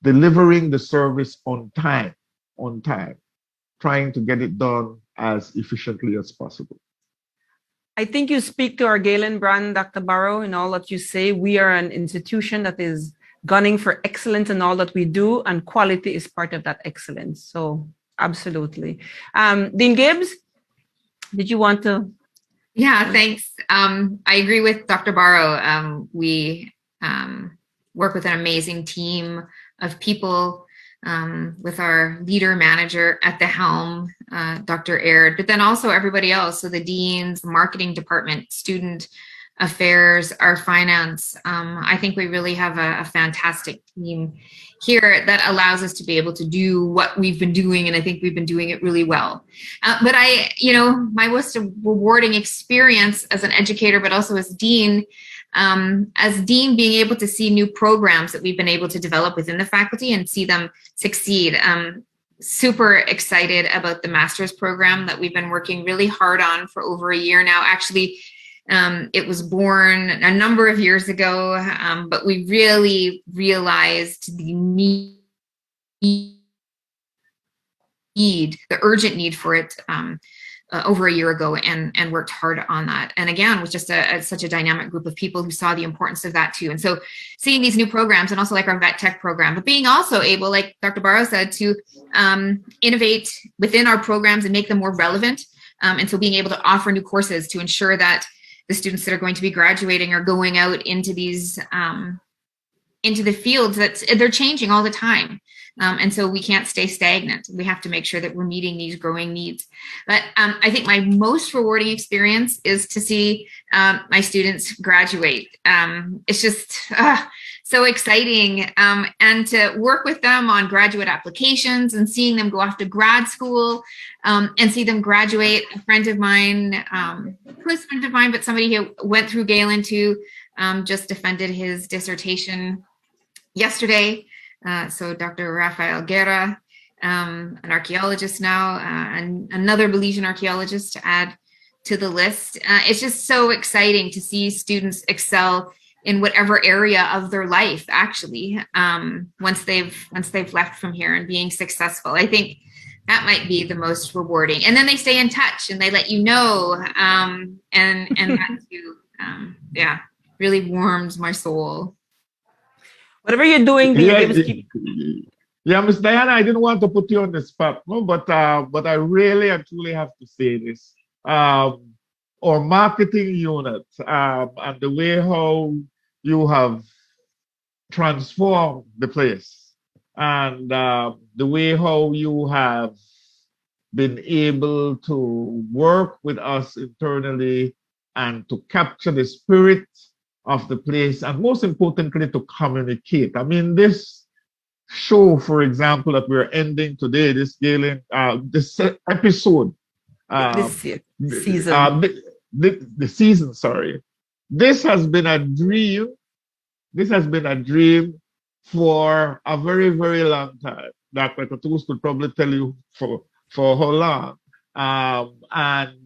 delivering the service on time, trying to get it done as efficiently as possible. I think you speak to our Galen brand, Dr. Barrow, in all that you say. We are an institution that is gunning for excellence in all that we do, and quality is part of that excellence. So absolutely. Dean Gibbs, did you want to? Yeah, thanks. I agree with Dr. Barrow. We work with an amazing team of people, with our leader manager at the helm, Dr. Aird, but then also everybody else. So the deans, the marketing department, student affairs, our finance. I think we really have a fantastic team here that allows us to be able to do what we've been doing, and I think we've been doing it really well. But my most rewarding experience as an educator, but also as dean, being able to see new programs that we've been able to develop within the faculty and see them succeed. Super excited about the master's program that we've been working really hard on for over a year now. Actually, it was born a number of years ago, but we really realized the urgent need for it over a year ago, and worked hard on that. And again, with just such a dynamic group of people who saw the importance of that too. And so seeing these new programs, and also like our vet tech program, but being also able, like Dr. Barrow said, to innovate within our programs and make them more relevant. And so being able to offer new courses to ensure that the students that are going to be graduating are going out into these into the fields that they're changing all the time. And so we can't stay stagnant. We have to make sure that we're meeting these growing needs. But I think my most rewarding experience is to see my students graduate. It's just so exciting. And to work with them on graduate applications and seeing them go off to grad school and see them graduate. A friend of mine, who is a friend of mine, but somebody who went through Galen too, just defended his dissertation yesterday. So Dr. Rafael Guerra, an archaeologist now, and another Belizean archaeologist to add to the list. It's just so exciting to see students excel in whatever area of their life, actually, once they've left from here and being successful. I think that might be the most rewarding. And then they stay in touch and they let you know, and that too, yeah, really warms my soul. Whatever you're doing, yeah, Miss Diana, I didn't want to put you on the spot, no, but I really and truly have to say this. Our marketing unit and the way how you have transformed the place and the way how you have been able to work with us internally and to capture the spirit of the place, and most importantly, to communicate. I mean, this show, for example, that we're ending today, this Galen, this episode, the season, sorry. This has been a dream. This has been a dream for a very, very long time. Dr. Katus could probably tell you for how long. And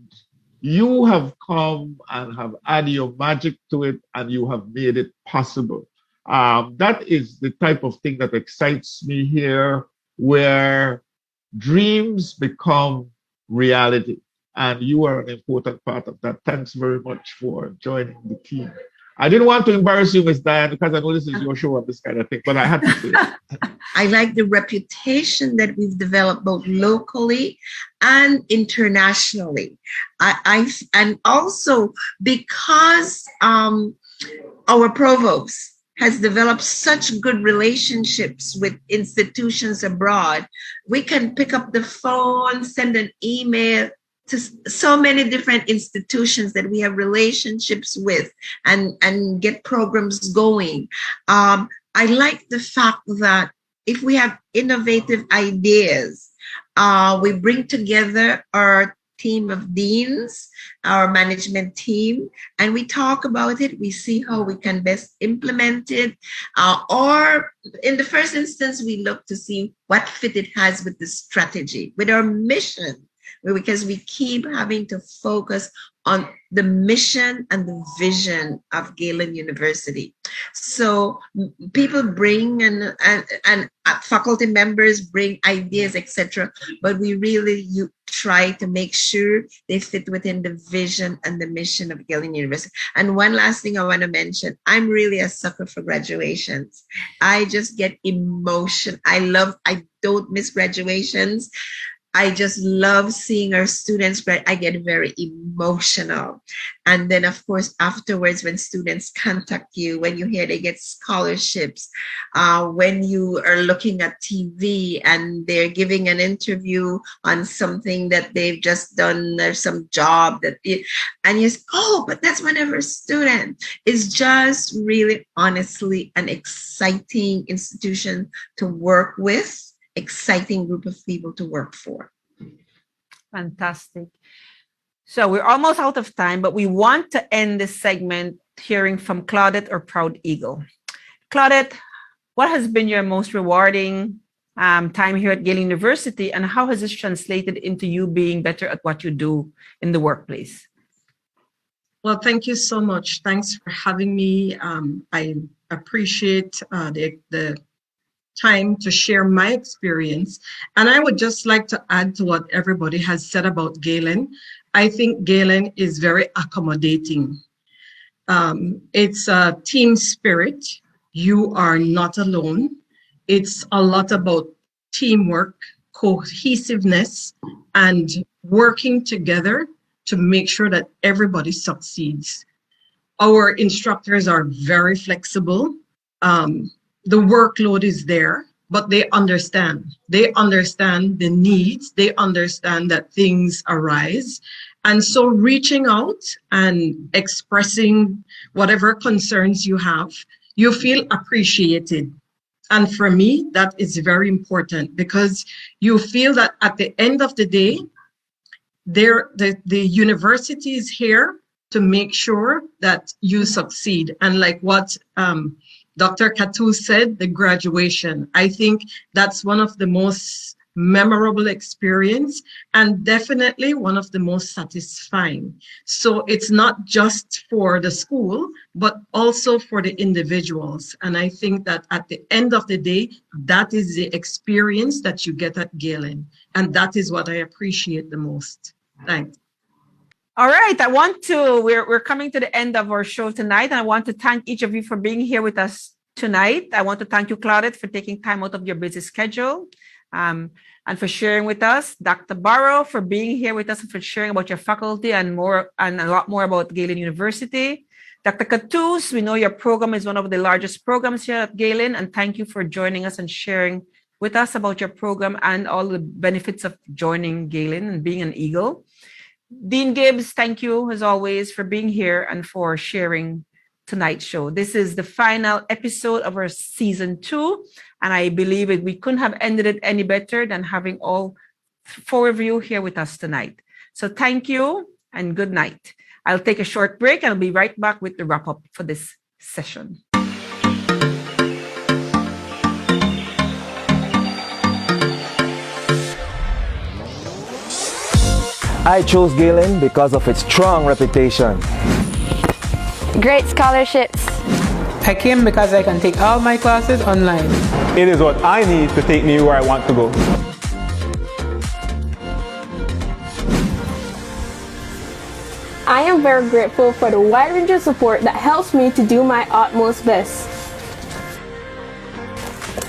you have come and have added your magic to it, and you have made it possible. That is the type of thing that excites me here, where dreams become reality. And you are an important part of that. Thanks very much for joining the team. I didn't want to embarrass you, Miss Diane, because I know this is your show and this kind of thing, but I had to say it. I like the reputation that we've developed both locally and internationally. And also because our provost has developed such good relationships with institutions abroad, we can pick up the phone, send an email to so many different institutions that we have relationships with and get programs going. I like the fact that if we have innovative ideas, we bring together our team of deans, our management team, and we talk about it. We see how we can best implement it. Or in the first instance, we look to see what fit it has with the strategy, with our mission, because we keep having to focus on the mission and the vision of Galen University. So people bring and faculty members bring ideas, etc. But we really try to make sure they fit within the vision and the mission of Galen University. And one last thing I want to mention, I'm really a sucker for graduations. I just get emotion. I don't miss graduations. I just love seeing our students, but I get very emotional. And then, of course, afterwards, when students contact you, when you hear they get scholarships, when you are looking at TV and they're giving an interview on something that they've just done or some job and you say, oh, but that's one of our students. It's just really, honestly, an exciting institution to work with. Exciting group of people to work for. Fantastic. So we're almost out of time, but we want to end this segment hearing from Claudette or Proud Eagle. Claudette, what has been your most rewarding time here at Galen University, and how has this translated into you being better at what you do in the workplace? Well, thank you so much. Thanks for having me. I appreciate the time to share my experience. And I would just like to add to what everybody has said about Galen. I think Galen is very accommodating. It's a team spirit. You are not alone. It's a lot about teamwork, cohesiveness, and working together to make sure that everybody succeeds. Our instructors are very flexible. The workload is there, but they understand. They understand the needs. They understand that things arise. And so reaching out and expressing whatever concerns you have, you feel appreciated. And for me, that is very important because you feel that at the end of the day, the university is here to make sure that you succeed. And like what Dr. Katu said, the graduation, I think that's one of the most memorable experience and definitely one of the most satisfying. So it's not just for the school, but also for the individuals. And I think that at the end of the day, that is the experience that you get at Galen. And that is what I appreciate the most. Thanks. All right. We're coming to the end of our show tonight. And I want to thank each of you for being here with us tonight. I want to thank you, Claudette, for taking time out of your busy schedule. And for sharing with us, Dr. Barrow, for being here with us and for sharing about your faculty and a lot more about Galen University. Dr. Katus, we know your program is one of the largest programs here at Galen, and thank you for joining us and sharing with us about your program and all the benefits of joining Galen and being an Eagle. Dean Gibbs, thank you as always for being here and for sharing tonight's show. This is the final episode of our season 2, and I believe we couldn't have ended it any better than having all 4 of you here with us tonight. So thank you and good night. I'll take a short break and I'll be right back with the wrap up for this session. I chose Galen because of its strong reputation. Great scholarships. I came because I can take all my classes online. It is what I need to take me where I want to go. I am very grateful for the wide range of support that helps me to do my utmost best.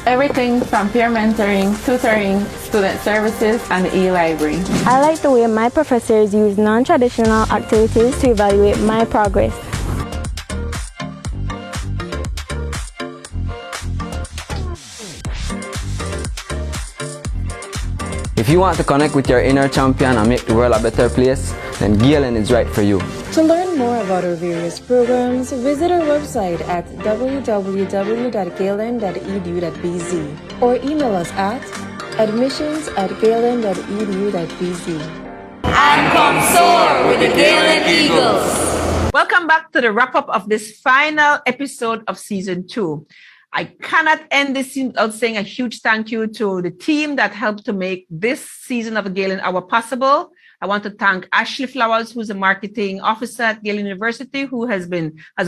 Everything from peer mentoring, tutoring, student services, and the e-library. I like the way my professors use non-traditional activities to evaluate my progress. If you want to connect with your inner champion and make the world a better place, then Galen is right for you. To learn more about our various programs, visit our website at www.galen.edu.bz or email us at admissions@galen.edu.bz. And come soar with the Galen Eagles. Welcome back to the wrap-up of this final episode of Season 2. I cannot end this without saying a huge thank you to the team that helped to make this season of Galen Hour possible. I want to thank Ashley Flowers, who's a marketing officer at Galen University, who has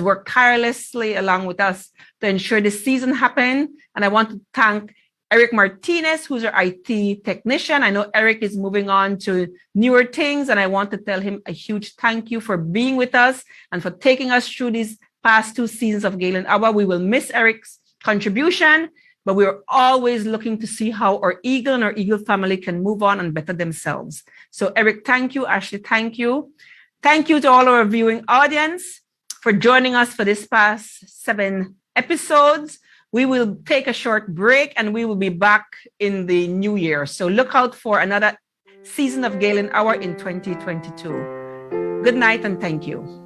worked tirelessly along with us to ensure this season happened. And I want to thank Eric Martinez, who's our IT technician. I know Eric is moving on to newer things, and I want to tell him a huge thank you for being with us and for taking us through these past 2 seasons of Galen Hour. We will miss Eric's contribution, but we're always looking to see how our Eagle and our Eagle family can move on and better themselves. So Eric, thank you. Ashley, thank you. Thank you to all our viewing audience for joining us for this past 7 episodes. We will take a short break and we will be back in the new year. So look out for another season of Galen Hour in 2022. Good night and thank you.